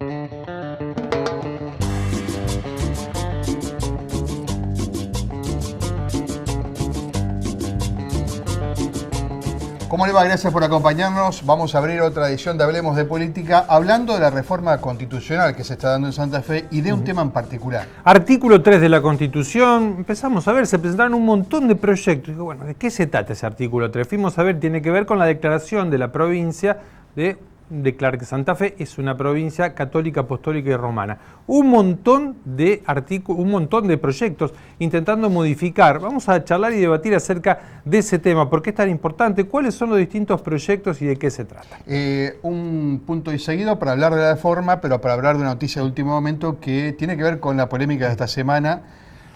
¿Cómo le va? Gracias por acompañarnos. Vamos a abrir otra edición de Hablemos de Política, hablando de la reforma constitucional que se está dando en Santa Fe y de un tema en particular. Artículo 3 de la Constitución, empezamos a ver, se presentaron un montón de proyectos. Digo, bueno, ¿de qué se trata ese artículo 3? Fuimos a ver, tiene que ver con la declaración de la provincia de declarar que Santa Fe es una provincia católica, apostólica y romana. Un montón de artículos, un montón de proyectos intentando modificar. Vamos a charlar y debatir acerca de ese tema. ¿Por qué es tan importante? ¿Cuáles son los distintos proyectos y de qué se trata? Un punto y seguido para hablar de la reforma, pero para hablar de una noticia de último momento que tiene que ver con la polémica de esta semana.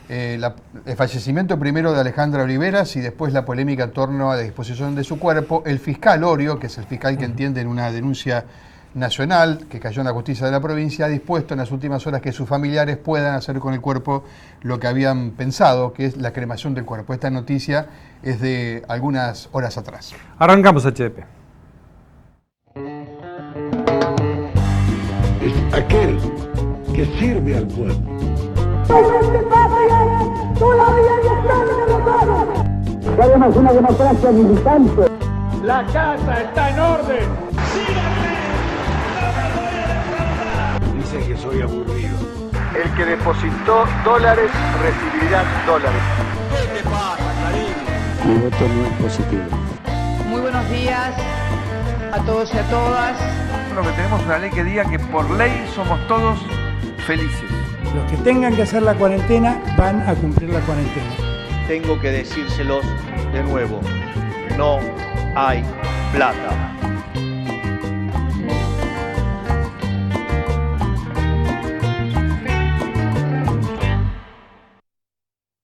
El fallecimiento primero de Alejandra Oliveras y después la polémica en torno a la disposición de su cuerpo. El fiscal Orio, que es el fiscal que entiende en una denuncia nacional que cayó en la justicia de la provincia, ha dispuesto en las últimas horas que sus familiares puedan hacer con el cuerpo lo que habían pensado, que es la cremación del cuerpo. Esta noticia es de algunas horas atrás. Arrancamos, HDP. Es aquel que sirve al pueblo. Queremos una democracia militante. La casa está en orden. Dicen que soy aburrido. El que depositó dólares recibirá dólares. ¿Qué te pasa, cariño? Mi voto no es positivo. Muy buenos días a todos y a todas. Lo que tenemos es una ley que diga que por ley somos todos felices. Los que tengan que hacer la cuarentena van a cumplir la cuarentena. Tengo que decírselos de nuevo, no hay plata.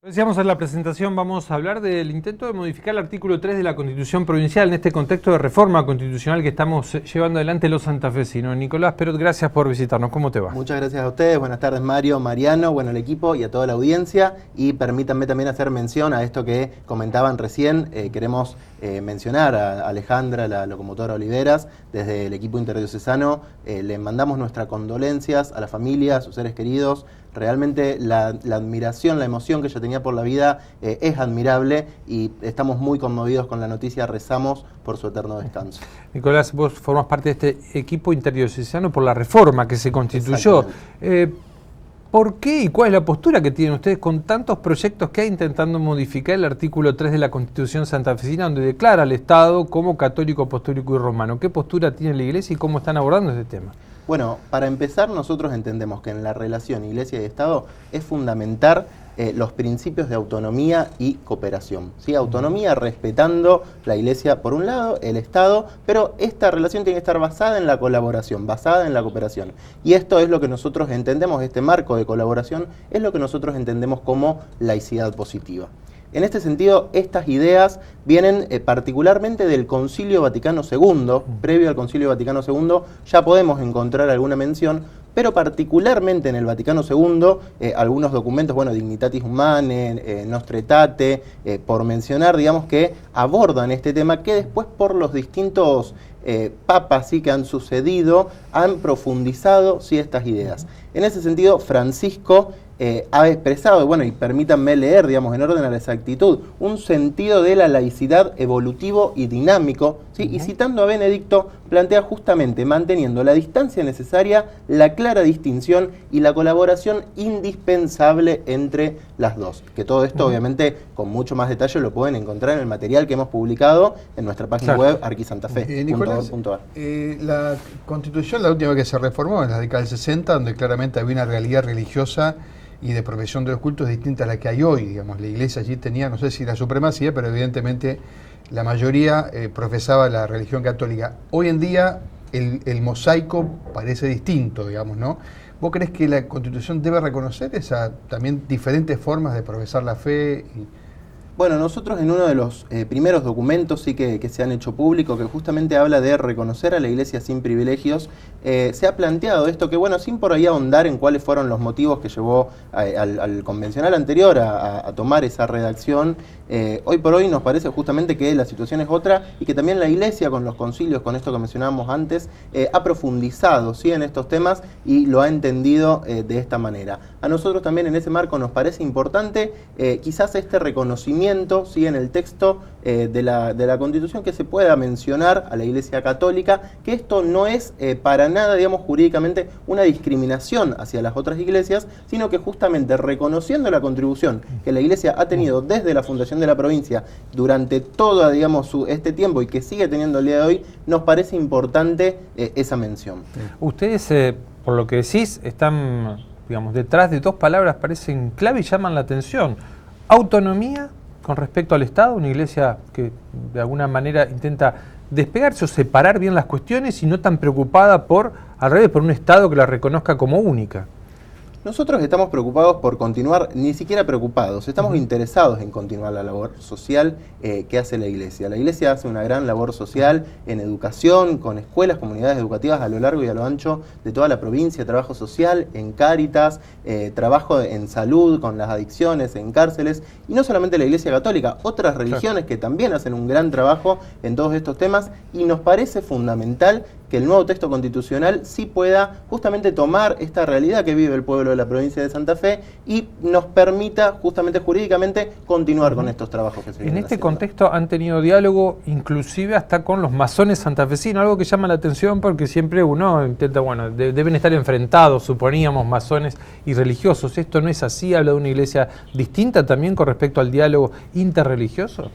Decíamos en la presentación, vamos a hablar del intento de modificar el artículo 3 de la Constitución Provincial en este contexto de reforma constitucional que estamos llevando adelante los santafesinos. Nicolás Perot, gracias por visitarnos. ¿Cómo te va? Muchas gracias a ustedes. Buenas tardes, Mario, Mariano, bueno, el equipo y a toda la audiencia. Y permítanme también hacer mención a esto que comentaban recién. Queremos mencionar a Alejandra, la locomotora Oliveras. Desde el equipo interdiocesano le mandamos nuestras condolencias a la familia, a sus seres queridos. Realmente la admiración, la emoción que ella tenía por la vida es admirable y estamos muy conmovidos con la noticia, rezamos por su eterno descanso. Nicolás, vos formás parte de este equipo interdiocesano por la reforma que se constituyó. ¿Por qué y cuál es la postura que tienen ustedes con tantos proyectos que hay intentando modificar el artículo 3 de la Constitución santafesina, donde declara al Estado como católico, apostólico y romano? ¿Qué postura tiene la Iglesia y cómo están abordando este tema? Bueno, para empezar, nosotros entendemos que en la relación Iglesia y Estado es fundamental los principios de autonomía y cooperación. ¿Sí? Autonomía respetando la Iglesia por un lado, el Estado, pero esta relación tiene que estar basada en la colaboración, basada en la cooperación. Y esto es lo que nosotros entendemos, este marco de colaboración, es lo que nosotros entendemos como laicidad positiva. En este sentido, estas ideas vienen particularmente del Concilio Vaticano II. Previo al Concilio Vaticano II ya podemos encontrar alguna mención, pero particularmente en el Vaticano II, algunos documentos, bueno, Dignitatis Humanae, Nostra Aetate, por mencionar, digamos, que abordan este tema que después por los distintos papas ¿sí? que han sucedido, han profundizado ¿sí? estas ideas. En ese sentido, Francisco ha expresado, bueno, y permítanme leer, digamos, en orden a la exactitud, un sentido de la laicidad evolutivo y dinámico, ¿sí? Y citando a Benedicto, plantea justamente, manteniendo la distancia necesaria, la clara distinción y la colaboración indispensable entre las dos. Que todo esto, obviamente, con mucho más detalle lo pueden encontrar en el material que hemos publicado en nuestra página web, arquisantafe.org.ar. La Constitución, la última que se reformó en la década del 60, donde claramente había una realidad religiosa y de profesión de los cultos distinta a la que hay hoy. Digamos, la Iglesia allí tenía, no sé si la supremacía, pero evidentemente la mayoría profesaba la religión católica. Hoy en día el mosaico parece distinto, digamos, ¿no? ¿Vos crees que la Constitución debe reconocer esa también diferentes formas de profesar la fe? Bueno, nosotros en uno de los primeros documentos sí que se han hecho público, que justamente habla de reconocer a la Iglesia sin privilegios, se ha planteado esto que, bueno, sin por ahí ahondar en cuáles fueron los motivos que llevó al convencional anterior a tomar esa redacción, hoy por hoy nos parece justamente que la situación es otra y que también la Iglesia con los concilios, con esto que mencionábamos antes, ha profundizado, ¿sí?, en estos temas y lo ha entendido de esta manera. A nosotros también en ese marco nos parece importante quizás este reconocimiento, ¿sí?, en el texto de la Constitución, que se pueda mencionar a la Iglesia Católica, que esto no es para nada, digamos, jurídicamente una discriminación hacia las otras iglesias, sino que justamente reconociendo la contribución que la Iglesia ha tenido desde la fundación de la provincia durante todo, digamos, este tiempo y que sigue teniendo el día de hoy, nos parece importante esa mención. Ustedes, por lo que decís, están, digamos, detrás de dos palabras parecen clave y llaman la atención: autonomía con respecto al Estado, una iglesia que de alguna manera intenta despegarse o separar bien las cuestiones y no tan preocupada por, al revés, por un Estado que la reconozca como única. Nosotros estamos preocupados por continuar, ni siquiera preocupados, estamos interesados en continuar la labor social que hace la Iglesia. La Iglesia hace una gran labor social en educación, con escuelas, comunidades educativas a lo largo y a lo ancho de toda la provincia, trabajo social en Cáritas, trabajo en salud, con las adicciones, en cárceles, y no solamente la Iglesia Católica, otras religiones que también hacen un gran trabajo en todos estos temas, y nos parece fundamental que el nuevo texto constitucional sí pueda justamente tomar esta realidad que vive el pueblo de la provincia de Santa Fe y nos permita justamente jurídicamente continuar con estos trabajos que se vienen En este haciendo. contexto han tenido diálogo inclusive hasta con los masones santafesinos, algo que llama la atención porque siempre uno intenta, bueno, deben estar enfrentados, suponíamos, masones y religiosos. ¿Esto no es así? ¿Habla de una iglesia distinta también con respecto al diálogo interreligioso?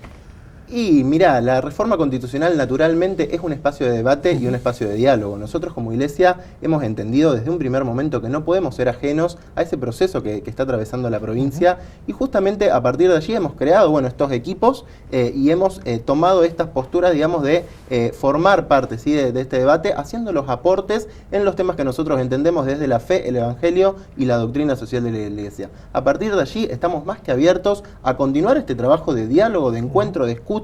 Y mirá, la reforma constitucional naturalmente es un espacio de debate y un espacio de diálogo. Nosotros como Iglesia hemos entendido desde un primer momento que no podemos ser ajenos a ese proceso que está atravesando la provincia y justamente a partir de allí hemos creado, bueno, estos equipos y hemos tomado estas posturas, digamos, de formar parte, ¿sí?, de este debate, haciendo los aportes en los temas que nosotros entendemos desde la fe, el Evangelio y la doctrina social de la Iglesia. A partir de allí estamos más que abiertos a continuar este trabajo de diálogo, de encuentro, de escucha,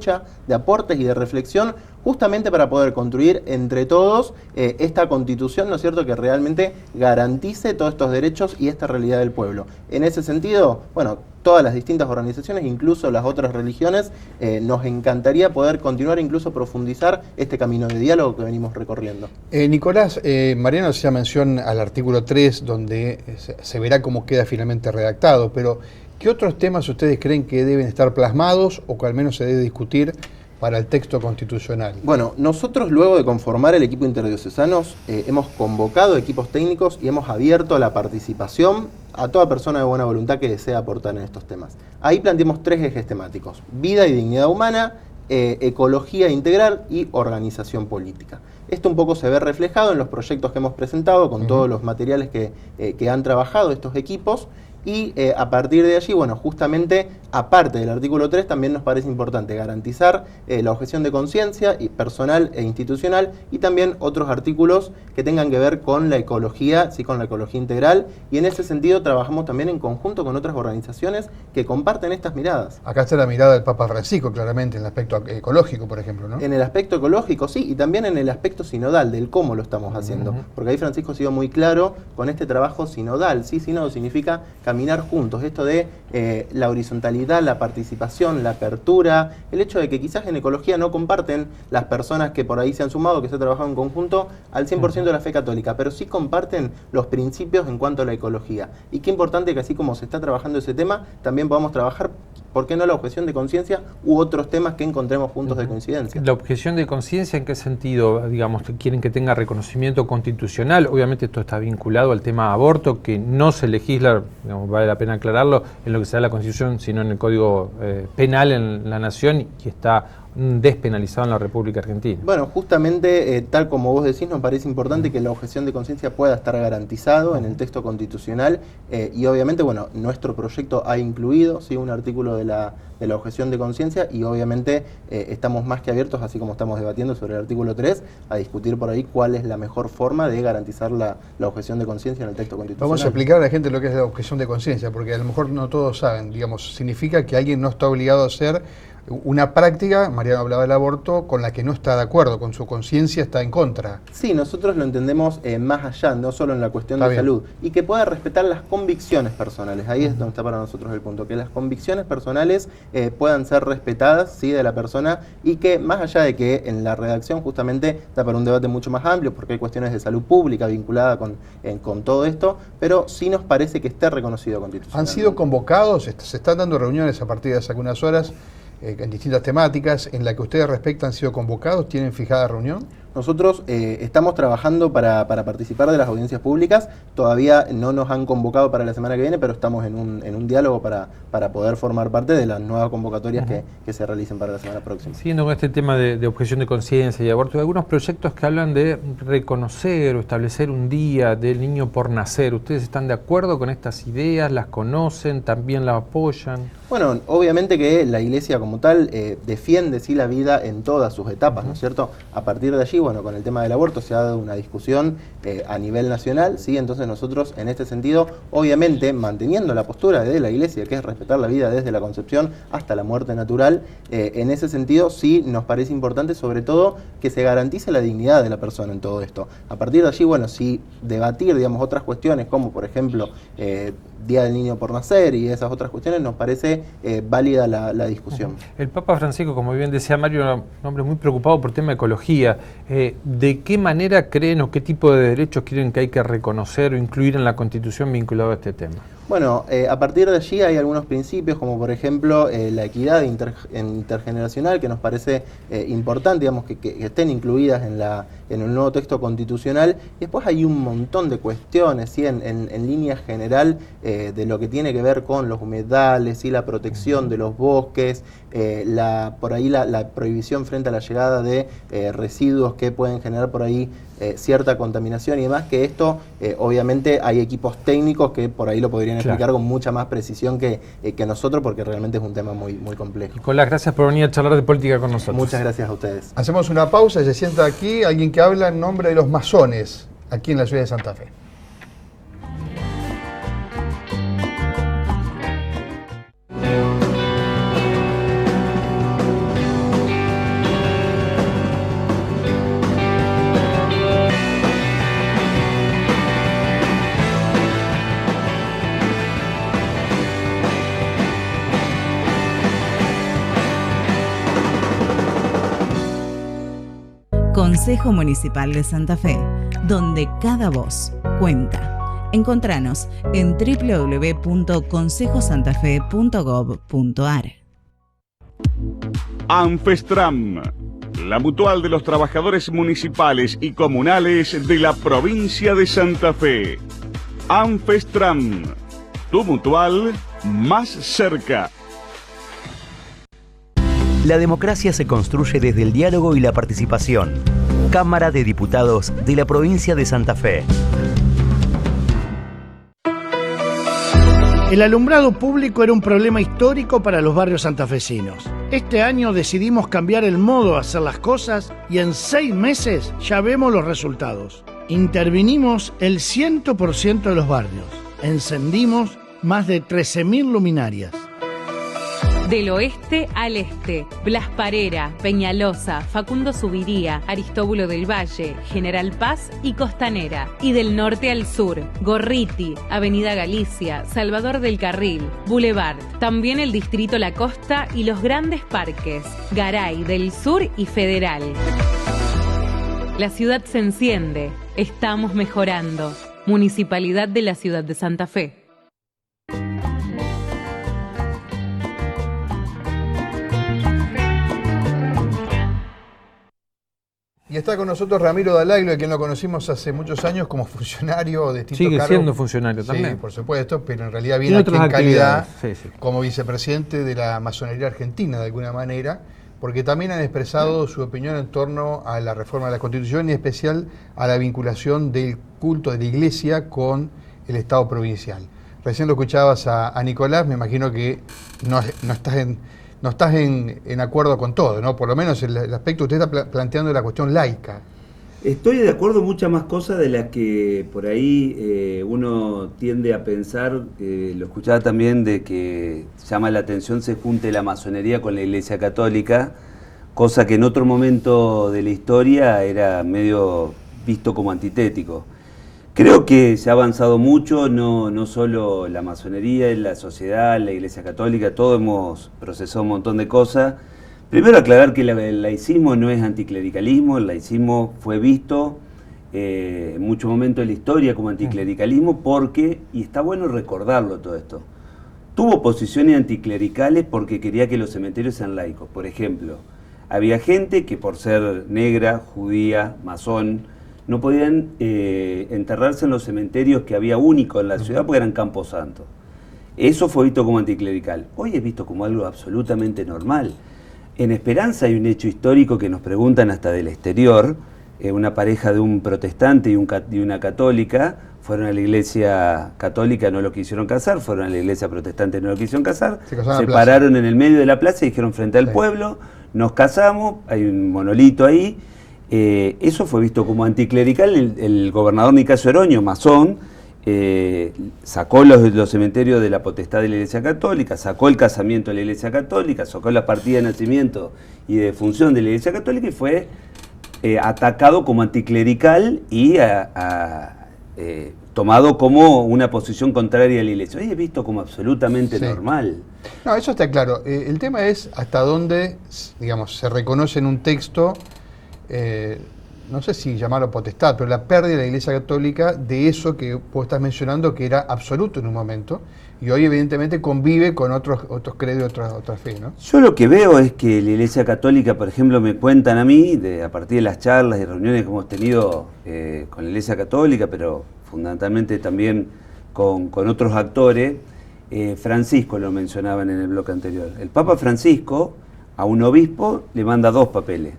de aportes y de reflexión, justamente para poder construir entre todos esta constitución, ¿no es cierto?, que realmente garantice todos estos derechos y esta realidad del pueblo. En ese sentido, bueno, todas las distintas organizaciones, incluso las otras religiones, nos encantaría poder continuar e incluso profundizar este camino de diálogo que venimos recorriendo. Nicolás, Mariano hacía mención al artículo 3, donde se verá cómo queda finalmente redactado, pero ¿qué otros temas ustedes creen que deben estar plasmados o que al menos se debe discutir para el texto constitucional? Bueno, nosotros luego de conformar el equipo interdiocesanos hemos convocado equipos técnicos y hemos abierto la participación a toda persona de buena voluntad que desea aportar en estos temas. Ahí planteamos 3 ejes temáticos: vida y dignidad humana, ecología integral y organización política. Esto un poco se ve reflejado en los proyectos que hemos presentado con todos los materiales que han trabajado estos equipos. Y a partir de allí, bueno, justamente, aparte del artículo 3, también nos parece importante garantizar la objeción de conciencia personal e institucional y también otros artículos que tengan que ver con la ecología, sí, con la ecología integral. Y en ese sentido trabajamos también en conjunto con otras organizaciones que comparten estas miradas. Acá está la mirada del Papa Francisco, claramente, en el aspecto ecológico, por ejemplo, ¿no? En el aspecto ecológico, sí, y también en el aspecto sinodal, del cómo lo estamos haciendo. Porque ahí Francisco ha sido muy claro con este trabajo sinodal, ¿sí? Sínodo significa caminar juntos, esto de la horizontalidad, la participación, la apertura, el hecho de que quizás en ecología no comparten las personas que por ahí se han sumado, que se ha trabajado en conjunto, al 100% de la fe católica, pero sí comparten los principios en cuanto a la ecología. Y qué importante que así como se está trabajando ese tema, también podamos trabajar, ¿por qué no la objeción de conciencia u otros temas que encontremos puntos de coincidencia? ¿La objeción de conciencia en qué sentido? Digamos, quieren que tenga reconocimiento constitucional. Obviamente esto está vinculado al tema aborto, que no se legisla, digamos, vale la pena aclararlo, en lo que sea la Constitución, sino en el Código Penal en la Nación, y está despenalizado en la República Argentina. Bueno, justamente, tal como vos decís, nos parece importante que la objeción de conciencia pueda estar garantizado en el texto constitucional y obviamente, bueno, nuestro proyecto ha incluido, ¿sí?, un artículo de la objeción de conciencia y obviamente estamos más que abiertos, así como estamos debatiendo sobre el artículo 3, a discutir por ahí cuál es la mejor forma de garantizar la objeción de conciencia en el texto constitucional. Vamos a explicar a la gente lo que es la objeción de conciencia, porque a lo mejor no todos saben. Digamos, significa que alguien no está obligado a hacer una práctica, Mariano hablaba del aborto, con la que no está de acuerdo, con su conciencia está en contra. Sí, nosotros lo entendemos más allá, no solo en la cuestión de salud, y que pueda respetar las convicciones personales. Ahí es donde está para nosotros el punto, que las convicciones personales puedan ser respetadas, ¿sí?, de la persona, y que más allá de que en la redacción justamente da para un debate mucho más amplio, porque hay cuestiones de salud pública vinculadas con todo esto, pero sí nos parece que esté reconocido constitucionalmente. ¿Han sido convocados? Se están dando reuniones a partir de hace algunas horas en distintas temáticas en la que ustedes respecto han sido convocados? ¿Tienen fijada reunión? Nosotros estamos trabajando para participar de las audiencias públicas. Todavía no nos han convocado para la semana que viene, pero estamos en un diálogo para poder formar parte de las nuevas convocatorias que se realicen para la semana próxima. Siguiendo con este tema de objeción de conciencia y aborto, hay algunos proyectos que hablan de reconocer o establecer un día del niño por nacer. ¿Ustedes están de acuerdo con estas ideas? ¿Las conocen? ¿También las apoyan? Bueno, obviamente que la Iglesia como tal defiende, sí, la vida en todas sus etapas, ¿no es cierto? A partir de allí, bueno, con el tema del aborto se ha dado una discusión a nivel nacional, ¿sí? Entonces nosotros, en este sentido, obviamente, manteniendo la postura de la Iglesia, que es respetar la vida desde la concepción hasta la muerte natural, en ese sentido sí nos parece importante, sobre todo, que se garantice la dignidad de la persona en todo esto. A partir de allí, bueno, sí, debatir, digamos, otras cuestiones, como por ejemplo, Día del Niño por Nacer y esas otras cuestiones, nos parece válida la discusión. El Papa Francisco, como bien decía Mario, un hombre muy preocupado por el tema de ecología. ¿De qué manera creen o qué tipo de derechos creen que hay que reconocer o incluir en la Constitución vinculado a este tema? Bueno, a partir de allí hay algunos principios, como por ejemplo la equidad intergeneracional, que nos parece importante, digamos, que estén incluidas en el nuevo texto constitucional. Y después hay un montón de cuestiones, ¿sí?, en línea general, de lo que tiene que ver con los humedales, ¿sí?, la protección de los bosques, por ahí la prohibición frente a la llegada de residuos que pueden generar por ahí cierta contaminación y demás, que esto obviamente hay equipos técnicos que por ahí lo podrían explicar con mucha más precisión que nosotros, porque realmente es un tema muy, muy complejo. Nicolás, gracias por venir a charlar de política con nosotros. Muchas gracias a ustedes. Hacemos una pausa y se sienta aquí alguien que habla en nombre de los masones aquí en la ciudad de Santa Fe. Consejo Municipal de Santa Fe, donde cada voz cuenta. Encontranos en www.consejosantafe.gov.ar. Anfestram, la mutual de los trabajadores municipales y comunales de la provincia de Santa Fe. Anfestram, tu mutual más cerca. La democracia se construye desde el diálogo y la participación. Cámara de Diputados de la provincia de Santa Fe. El alumbrado público era un problema histórico para los barrios santafesinos. Este año decidimos cambiar el modo de hacer las cosas y en 6 meses ya vemos los resultados. Intervinimos el 100% de los barrios. Encendimos más de 13.000 luminarias. Del oeste al este, Blas Parera, Peñalosa, Facundo Subiría, Aristóbulo del Valle, General Paz y Costanera. Y del norte al sur, Gorriti, Avenida Galicia, Salvador del Carril, Boulevard. También el distrito La Costa y los grandes parques, Garay del Sur y Federal. La ciudad se enciende, estamos mejorando. Municipalidad de la Ciudad de Santa Fe. Y está con nosotros Ramiro Dalailo, a quien lo conocimos hace muchos años como funcionario de distintos cargos. Sigue siendo funcionario también. Sí, por supuesto, pero en realidad viene aquí en calidad como vicepresidente de la masonería argentina, de alguna manera, porque también han expresado su opinión en torno a la reforma de la Constitución y en especial a la vinculación del culto de la Iglesia con el Estado provincial. Recién lo escuchabas a Nicolás, me imagino que no estás en acuerdo con todo, ¿no? Por lo menos el aspecto que usted está planteando de la cuestión laica. Estoy de acuerdo en muchas más cosas de las que por ahí uno tiende a pensar. Lo escuchaba también de que llama la atención se junte la masonería con la Iglesia Católica, cosa que en otro momento de la historia era medio visto como antitético. Creo que se ha avanzado mucho, no solo la masonería, la sociedad, la Iglesia Católica, todos hemos procesado un montón de cosas. Primero aclarar que el laicismo no es anticlericalismo, el laicismo fue visto en muchos momentos de la historia como anticlericalismo porque, y está bueno recordarlo todo esto, tuvo posiciones anticlericales porque quería que los cementerios sean laicos. Por ejemplo, había gente que por ser negra, judía, masón, no podían enterrarse en los cementerios que había únicos en la ciudad porque eran camposantos. Eso fue visto como anticlerical. Hoy es visto como algo absolutamente normal. En Esperanza hay un hecho histórico que nos preguntan hasta del exterior. Una pareja de un protestante y una católica fueron a la iglesia católica, no lo quisieron casar, fueron a la iglesia protestante, no lo quisieron casar, se pararon en el medio de la plaza y dijeron frente al pueblo, nos casamos, hay un monolito ahí. Eso fue visto como anticlerical. El gobernador Nicasio Oroño, masón, sacó los cementerios de la potestad de la Iglesia Católica, sacó el casamiento de la Iglesia Católica, sacó la partida de nacimiento y de defunción de la Iglesia Católica y fue atacado como anticlerical y tomado como una posición contraria a la Iglesia. Hoy es visto como absolutamente normal. No, eso está claro. El tema es hasta dónde, digamos, se reconoce en un texto, no sé si llamarlo potestad, pero la pérdida de la Iglesia Católica de eso que vos estás mencionando, que era absoluto en un momento, y hoy evidentemente convive con otros credos, otra fe, ¿no? Yo lo que veo es que la Iglesia Católica, por ejemplo, me cuentan a mí, a partir de las charlas y reuniones que hemos tenido con la Iglesia Católica, pero fundamentalmente también con otros actores, Francisco lo mencionaban en el bloque anterior. El Papa Francisco a un obispo le manda 2 papeles.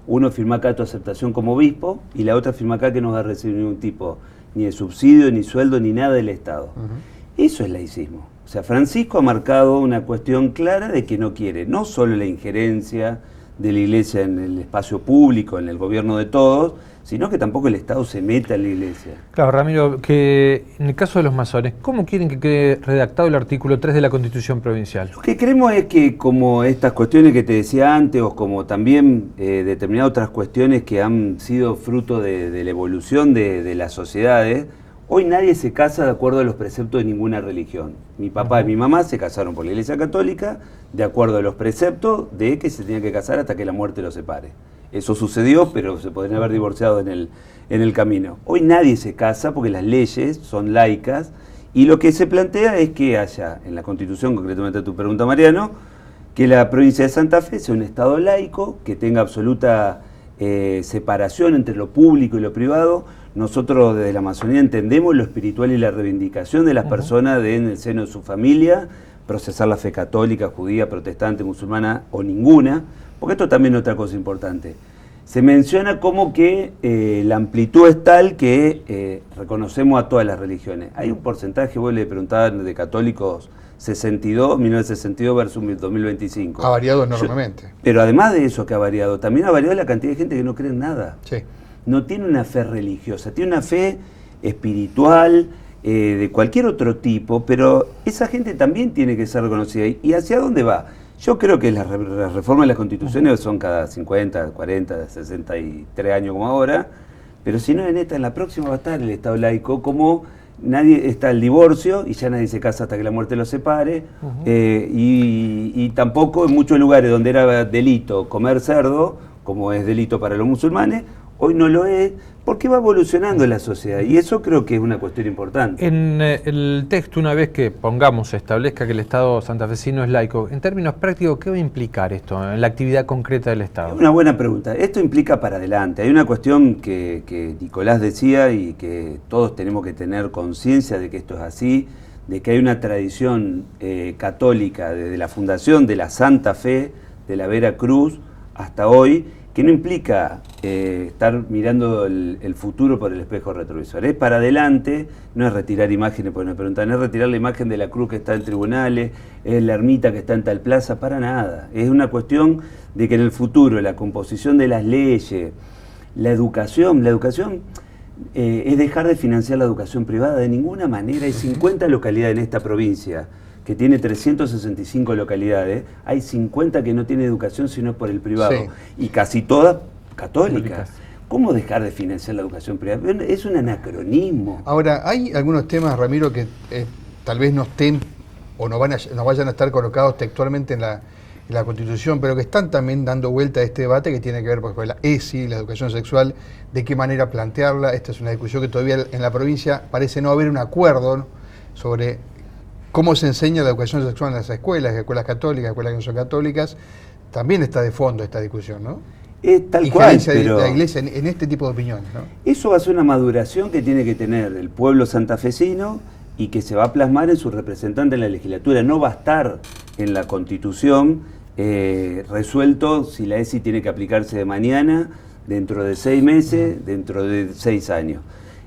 Uno firma acá tu aceptación como obispo y la otra firma acá que no va a recibir ningún tipo ni de subsidio, ni sueldo, ni nada del Estado. Eso es laicismo. O sea, Francisco ha marcado una cuestión clara de que no quiere no solo la injerencia de la Iglesia en el espacio público, en el gobierno de todos, sino que tampoco el Estado se meta en la Iglesia. Claro, Ramiro, que en el caso de los masones, ¿cómo quieren que quede redactado el artículo 3 de la Constitución Provincial? Lo que creemos es que como estas cuestiones que te decía antes, o como también determinadas otras cuestiones que han sido fruto de la evolución de las sociedades, hoy nadie se casa de acuerdo a los preceptos de ninguna religión. Mi papá y mi mamá se casaron por la Iglesia Católica de acuerdo a los preceptos de que se tenían que casar hasta que la muerte los separe. Eso sucedió, pero se podrían haber divorciado en el camino. Hoy nadie se casa porque las leyes son laicas y lo que se plantea es que haya, en la Constitución, concretamente a tu pregunta, Mariano, que la provincia de Santa Fe sea un Estado laico, que tenga absoluta separación entre lo público y lo privado. Nosotros desde la Amazonía entendemos lo espiritual y la reivindicación de las personas en el seno de su familia, procesar la fe católica, judía, protestante, musulmana o ninguna, porque esto también es otra cosa importante. Se menciona como que la amplitud es tal que reconocemos a todas las religiones. Hay un porcentaje, vos le preguntabas, de católicos 1962 versus 2025. Ha variado enormemente. Pero además de eso que ha variado, también ha variado la cantidad de gente que no cree en nada. Sí. No tiene una fe religiosa, tiene una fe espiritual, de cualquier otro tipo, pero esa gente también tiene que ser reconocida. ¿Y hacia dónde va? Yo creo que las reformas de las constituciones son cada 50, 40, 63 años como ahora, pero si no en la próxima va a estar el Estado laico, como nadie está el divorcio y ya nadie se casa hasta que la muerte los separe, y tampoco en muchos lugares donde era delito comer cerdo, como es delito para los musulmanes, hoy no lo es, porque va evolucionando la sociedad, y eso creo que es una cuestión importante. En el texto, una vez que se establezca que el Estado santafesino es laico, en términos prácticos, ¿qué va a implicar esto en la actividad concreta del Estado? Es una buena pregunta. Esto implica para adelante. Hay una cuestión que Nicolás decía y que todos tenemos que tener conciencia de que esto es así, de que hay una tradición católica desde la fundación de la Santa Fe, de la Vera Cruz, hasta hoy, que no implica estar mirando el futuro por el espejo retrovisor. Es para adelante, no es retirar imágenes, porque me preguntan, es retirar la imagen de la cruz que está en tribunales, es la ermita que está en tal plaza, para nada. Es una cuestión de que en el futuro la composición de las leyes, la educación es dejar de financiar la educación privada de ninguna manera. Hay 50 localidades en esta provincia que tiene 365 localidades, hay 50 que no tienen educación sino por el privado, y casi todas católicas. ¿Cómo dejar de financiar la educación privada? Es un anacronismo. Ahora, hay algunos temas, Ramiro, que tal vez no estén o no vayan a estar colocados textualmente en la Constitución, pero que están también dando vuelta a este debate que tiene que ver con la ESI, la educación sexual, de qué manera plantearla. Esta es una discusión que todavía en la provincia parece no haber un acuerdo, ¿no?, sobre cómo se enseña la educación sexual en las escuelas católicas, escuelas que no son católicas. También está de fondo esta discusión, ¿no? Tal cual, pero la Iglesia en este tipo de opiniones, ¿no? Eso va a ser una maduración que tiene que tener el pueblo santafesino y que se va a plasmar en su representante en la legislatura. No va a estar en la Constitución resuelto si la ESI tiene que aplicarse de mañana, dentro de 6 meses, dentro de 6 años.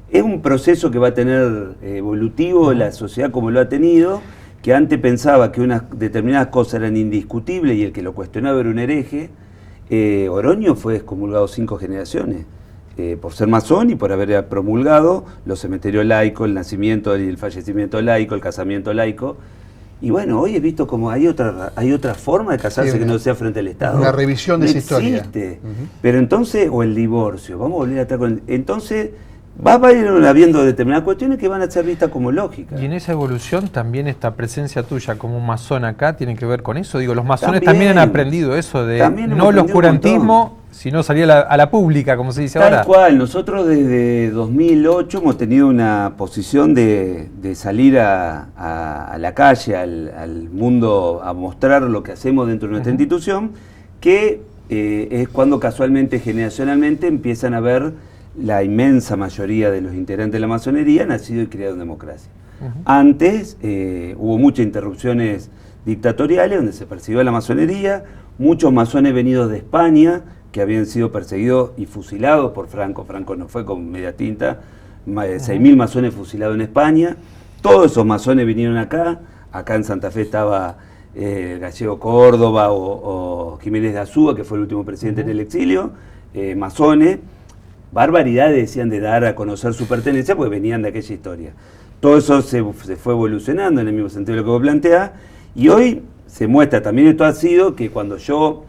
Es un proceso que va a tener evolutivo la sociedad como lo ha tenido, que antes pensaba que unas determinadas cosas eran indiscutibles y el que lo cuestionaba era un hereje. Oroño fue excomulgado 5 generaciones por ser masón y por haber promulgado los cementerios laicos, el nacimiento y el fallecimiento laico, el casamiento laico. Y bueno, hoy he visto como hay otra forma de casarse que no sea frente al Estado. Una revisión de esa historia. Existe. Pero entonces, o el divorcio, vamos a volver atrás con entonces va a ir habiendo determinadas cuestiones que van a ser vistas como lógicas. Y en esa evolución también esta presencia tuya como un masón acá tiene que ver con eso. Digo, los masones también han aprendido eso de no el oscurantismo, sino salir a la pública, como se dice ahora. Tal cual, nosotros desde 2008 hemos tenido una posición de salir a la calle, al mundo, a mostrar lo que hacemos dentro de nuestra institución, que es cuando casualmente, generacionalmente, empiezan a ver la inmensa mayoría de los integrantes de la masonería nacido y criado en democracia. Antes hubo muchas interrupciones dictatoriales donde se persiguió a la masonería, muchos masones venidos de España que habían sido perseguidos y fusilados por Franco. Franco no fue con media tinta, 6.000 masones fusilados en España. Todos esos masones vinieron acá en Santa Fe estaba Gallego Córdoba o Jiménez de Azúa, que fue el último presidente en el exilio, masones. Barbaridades decían de dar a conocer su pertenencia porque venían de aquella historia. Todo eso se fue evolucionando en el mismo sentido de lo que vos planteás, y hoy se muestra, también esto ha sido que cuando yo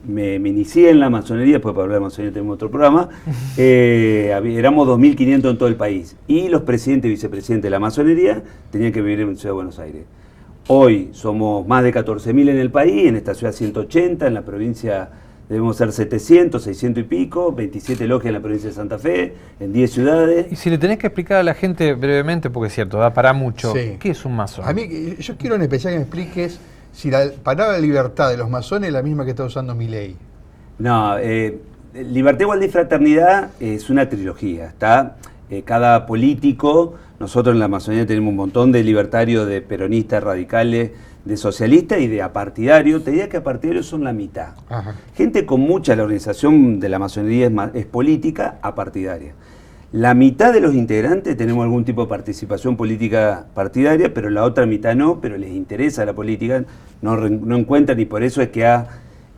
me inicié en la masonería, después para hablar de masonería tenemos otro programa, éramos 2.500 en todo el país, y los presidentes y vicepresidentes de la masonería tenían que vivir en Ciudad de Buenos Aires. Hoy somos más de 14.000 en el país, en esta ciudad 180, en la provincia debemos ser 700, 600 y pico, 27 logias en la provincia de Santa Fe, en 10 ciudades. Y si le tenés que explicar a la gente brevemente, porque es cierto, da para mucho, ¿qué es un masón? A mí, yo quiero en especial que me expliques si la palabra libertad de los masones es la misma que está usando Milei. No, libertad, igualdad y fraternidad es una trilogía. Está cada político, nosotros en la masonería tenemos un montón de libertarios, de peronistas, radicales, de socialistas y de apartidarios. Te diría que apartidarios son la mitad. Gente con mucha, la organización de la masonería es política, apartidaria. La mitad de los integrantes tenemos algún tipo de participación política partidaria, pero la otra mitad no, pero les interesa la política, no encuentran, y por eso es que ha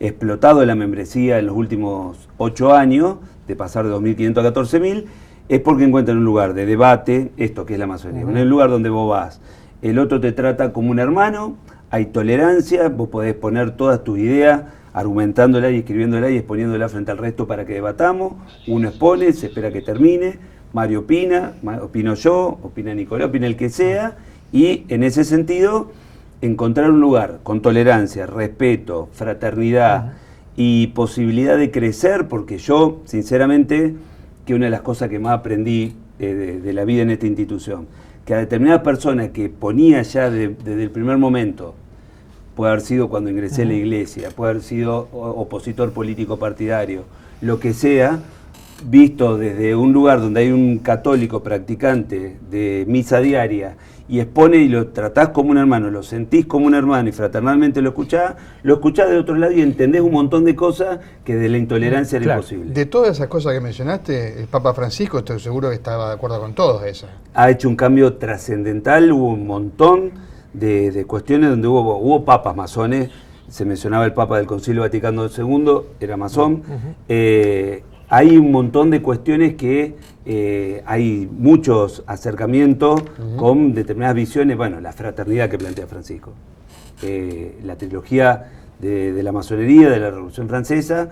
explotado la membresía en los últimos 8 años, de pasar de 2.500 a 14.000, es porque encuentran un lugar de debate, esto que es la masonería, un lugar donde vos vas, el otro te trata como un hermano, hay tolerancia, vos podés poner todas tus ideas, argumentándola y escribiéndola y exponiéndola frente al resto para que debatamos. Uno expone, se espera que termine, Mario opina, opino yo, opina Nicolás, opina el que sea, y en ese sentido encontrar un lugar con tolerancia, respeto, fraternidad y posibilidad de crecer, porque yo, sinceramente, que una de las cosas que más aprendí de la vida en esta institución, que a determinadas personas que ponía ya desde el primer momento, puede haber sido cuando ingresé a la iglesia, puede haber sido opositor político partidario, lo que sea, visto desde un lugar donde hay un católico practicante de misa diaria y expone y lo tratás como un hermano, lo sentís como un hermano y fraternalmente lo escuchás de otro lado y entendés un montón de cosas que de la intolerancia era imposible. De todas esas cosas que mencionaste, el Papa Francisco, estoy seguro que estaba de acuerdo con todas esas. Ha hecho un cambio trascendental, hubo un montón de cuestiones donde hubo papas masones, se mencionaba el Papa del Concilio Vaticano II, era masón. Hay un montón de cuestiones que hay muchos acercamientos con determinadas visiones, bueno, la fraternidad que plantea Francisco, la trilogía de la masonería, de la Revolución Francesa,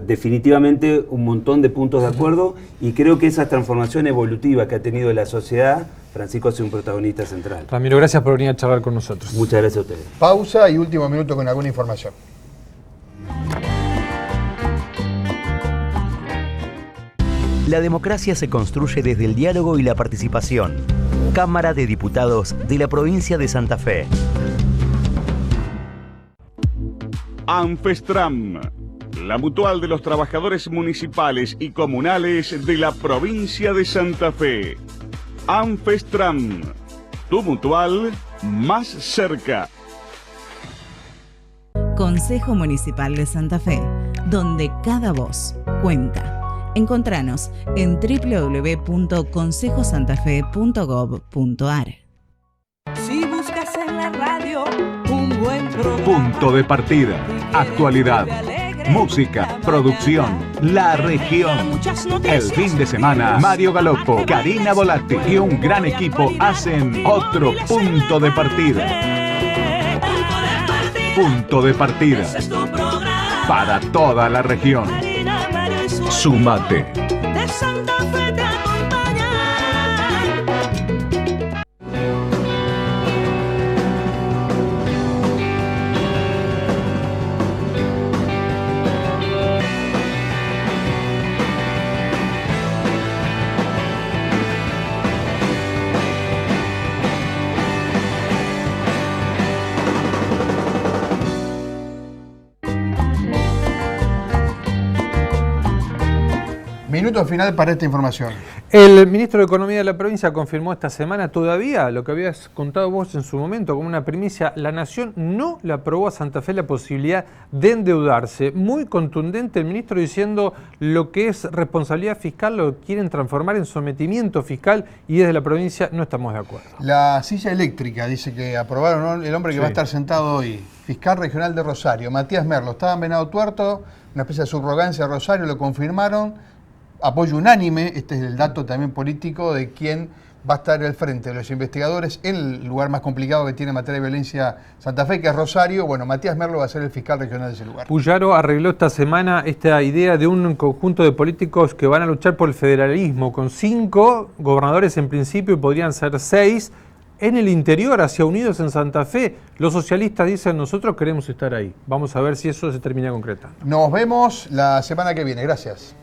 definitivamente un montón de puntos de acuerdo, y creo que esa transformación evolutiva que ha tenido la sociedad, Francisco es un protagonista central. Ramiro, gracias por venir a charlar con nosotros. Muchas gracias a ustedes. Pausa y último minuto con alguna información. La democracia se construye desde el diálogo y la participación. Cámara de Diputados de la Provincia de Santa Fe. Anfestram, la mutual de los trabajadores municipales y comunales de la Provincia de Santa Fe. Anfestram, tu mutual más cerca. Consejo Municipal de Santa Fe, donde cada voz cuenta. Encontranos en www.consejosantafe.gov.ar. Si buscas en la radio un buen programa. Punto de partida. Actualidad. Música, producción, la región. El fin de semana, Mario Galoppo, Karina Volatti y un gran equipo hacen otro punto de partida. Punto de partida. Para toda la región. Súmate. De Santa Fe te acompaña. Minuto final para esta información. El ministro de Economía de la provincia confirmó esta semana todavía lo que habías contado vos en su momento como una primicia. La Nación no le aprobó a Santa Fe la posibilidad de endeudarse. Muy contundente el ministro diciendo lo que es responsabilidad fiscal lo quieren transformar en sometimiento fiscal y desde la provincia no estamos de acuerdo. La silla eléctrica, dice que aprobaron, ¿no? El hombre que va a estar sentado hoy, fiscal regional de Rosario, Matías Merlo, estaba en Venado Tuerto, una especie de subrogancia de Rosario, lo confirmaron. Apoyo unánime, este es el dato también político de quién va a estar al frente de los investigadores en el lugar más complicado que tiene en materia de violencia Santa Fe, que es Rosario. Bueno, Matías Merlo va a ser el fiscal regional de ese lugar. Puyaro arregló esta semana esta idea de un conjunto de políticos que van a luchar por el federalismo, con 5 gobernadores en principio y podrían ser 6. En el interior, hacia Unidos en Santa Fe, los socialistas dicen nosotros queremos estar ahí. Vamos a ver si eso se termina concretando. Nos vemos la semana que viene. Gracias.